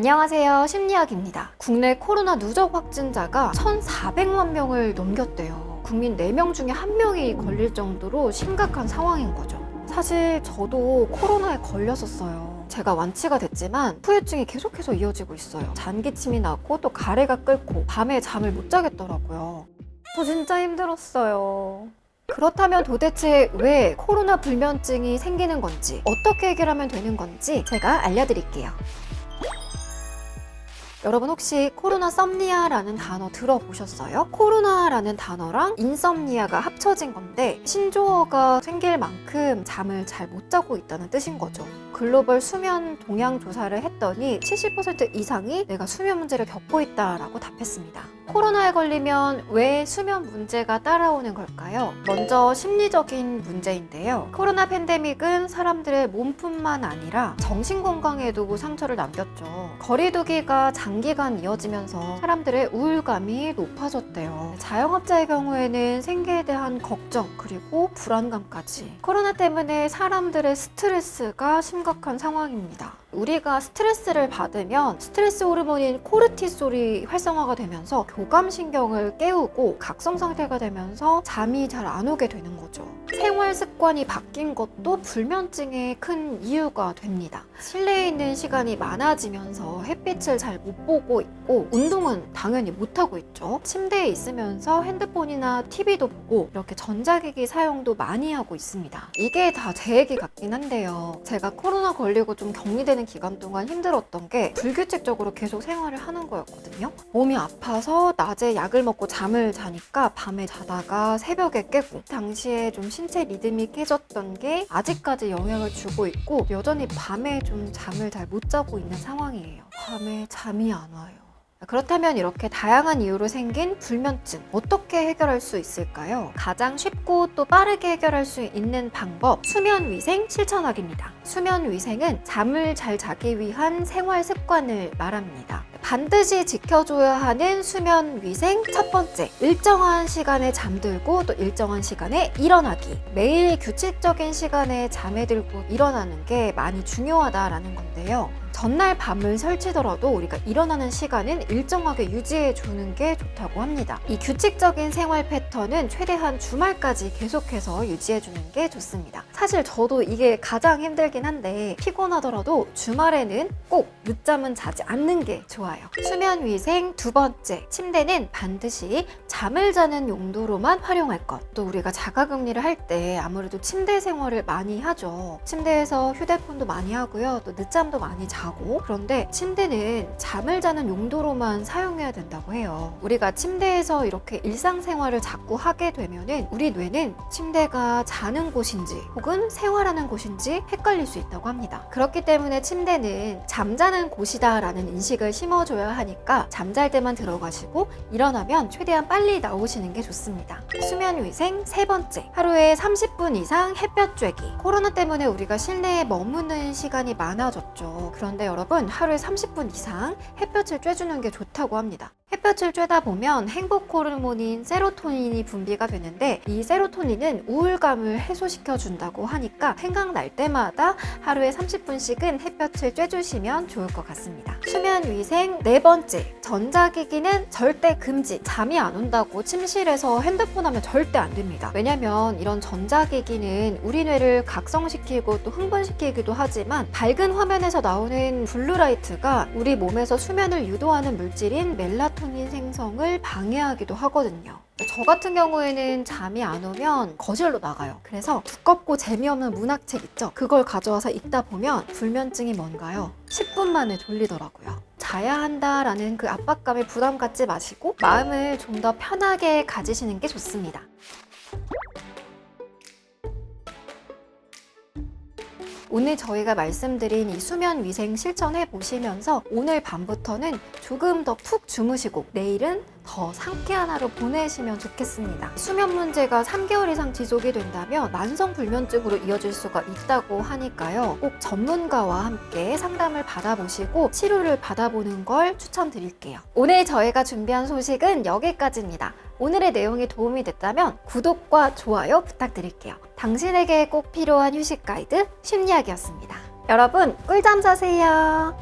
안녕하세요. 심리학입니다. 국내 코로나 누적 확진자가 1,400만 명을 넘겼대요. 국민 4명 중에 1명이 걸릴 정도로 심각한 상황인 거죠. 사실 저도 코로나에 걸렸었어요. 제가 완치가 됐지만 후유증이 계속해서 이어지고 있어요. 잔기침이 나고 또 가래가 끓고 밤에 잠을 못 자겠더라고요. 저 진짜 힘들었어요. 그렇다면 도대체 왜 코로나 불면증이 생기는 건지, 어떻게 해결하면 되는 건지 제가 알려드릴게요. 여러분 혹시 코로나 썸니아라는 단어 들어보셨어요? 코로나라는 단어랑 인썸니아가 합쳐진 건데 신조어가 생길 만큼 잠을 잘 못 자고 있다는 뜻인 거죠. 글로벌 수면 동향 조사를 했더니 70% 이상이 내가 수면 문제를 겪고 있다라고 답했습니다. 코로나에 걸리면 왜 수면 문제가 따라오는 걸까요? 먼저 심리적인 문제인데요. 코로나 팬데믹은 사람들의 몸뿐만 아니라 정신 건강에도 상처를 남겼죠. 거리두기가 장기간 이어지면서 사람들의 우울감이 높아졌대요. 자영업자의 경우에는 생계에 대한 걱정 그리고 불안감까지. 코로나 때문에 사람들의 스트레스가 심각한 상황입니다. 우리가 스트레스를 받으면 스트레스 호르몬인 코르티솔이 활성화가 되면서 교감신경을 깨우고 각성 상태가 되면서 잠이 잘 안 오게 되는 거죠. 생활 습관이 바뀐 것도 불면증의 큰 이유가 됩니다. 실내에 있는 시간이 많아지면서 햇빛을 잘 못 보고 있고 운동은 당연히 못하고 있죠. 침대에 있으면서 핸드폰이나 TV도 보고 이렇게 전자기기 사용도 많이 하고 있습니다. 이게 다 제 얘기 같긴 한데요. 제가 코로나 걸리고 좀 격리되는 기간 동안 힘들었던 게 불규칙적으로 계속 생활을 하는 거였거든요. 몸이 아파서 낮에 약을 먹고 잠을 자니까 밤에 자다가 새벽에 깨고 당시에 좀 신체 리듬이 깨졌던 게 아직까지 영향을 주고 있고 여전히 밤에 좀 잠을 잘 못 자고 있는 상황이에요. 밤에 잠이 안 와요. 그렇다면 이렇게 다양한 이유로 생긴 불면증 어떻게 해결할 수 있을까요? 가장 쉽고 또 빠르게 해결할 수 있는 방법 수면 위생 실천하기입니다. 수면 위생은 잠을 잘 자기 위한 생활 습관을 말합니다. 반드시 지켜줘야 하는 수면 위생 첫 번째, 일정한 시간에 잠들고 또 일정한 시간에 일어나기. 매일 규칙적인 시간에 잠에 들고 일어나는 게 많이 중요하다라는 건데요. 전날 밤을 설치더라도 우리가 일어나는 시간은 일정하게 유지해 주는 게 좋다고 합니다. 이 규칙적인 생활 패턴은 최대한 주말까지 계속해서 유지해 주는 게 좋습니다. 사실 저도 이게 가장 힘들긴 한데 피곤하더라도 주말에는 꼭 늦잠은 자지 않는 게 좋아요. 수면 위생 두 번째, 침대는 반드시 잠을 자는 용도로만 활용할 것. 또 우리가 자가격리를 할 때 아무래도 침대 생활을 많이 하죠. 침대에서 휴대폰도 많이 하고요. 또 늦잠도 많이 자고. 그런데 침대는 잠을 자는 용도로만 사용해야 된다고 해요. 우리가 침대에서 이렇게 일상생활을 자꾸 하게 되면은 우리 뇌는 침대가 자는 곳인지 혹은 생활하는 곳인지 헷갈릴 수 있다고 합니다. 그렇기 때문에 침대는 잠자는 곳이다 라는 인식을 심어줘야 하니까 잠잘 때만 들어가시고 일어나면 최대한 빨리 나오시는 게 좋습니다. 수면 위생 세 번째, 하루에 30분 이상 햇볕 쬐기. 코로나 때문에 우리가 실내에 머무는 시간이 많아졌죠. 그런데 여러분 하루에 30분 이상 햇볕을 쬐주는 게 좋다고 합니다. 햇볕을 쬐다 보면 행복 호르몬인 세로토닌이 분비가 되는데 이 세로토닌은 우울감을 해소시켜 준다고 하니까 생각날 때마다 하루에 30분씩은 햇볕을 쬐주시면 좋을 것 같습니다. 수면 위생 네 번째, 전자기기는 절대 금지. 잠이 안 온다고 침실에서 핸드폰 하면 절대 안 됩니다. 왜냐면 이런 전자기기는 우리 뇌를 각성시키고 또 흥분시키기도 하지만 밝은 화면에서 나오는 블루라이트가 우리 몸에서 수면을 유도하는 물질인 멜라토닌 생성을 방해하기도 하거든요. 저 같은 경우에는 잠이 안 오면 거실로 나가요. 그래서 두껍고 재미없는 문학책 있죠? 그걸 가져와서 읽다 보면 불면증이 뭔가요? 10분 만에 졸리더라고요. 자야 한다라는 그 압박감에 부담 갖지 마시고 마음을 좀 더 편하게 가지시는 게 좋습니다. 오늘 저희가 말씀드린 이 수면 위생 실천해 보시면서 오늘 밤부터는 조금 더 푹 주무시고 내일은 더 상쾌한 하루 보내시면 좋겠습니다. 수면 문제가 3개월 이상 지속이 된다면 만성 불면증으로 이어질 수가 있다고 하니까요. 꼭 전문가와 함께 상담을 받아보시고 치료를 받아보는 걸 추천드릴게요. 오늘 저희가 준비한 소식은 여기까지입니다. 오늘의 내용이 도움이 됐다면 구독과 좋아요 부탁드릴게요. 당신에게 꼭 필요한 휴식 가이드 심리학이었습니다. 여러분 꿀잠 자세요.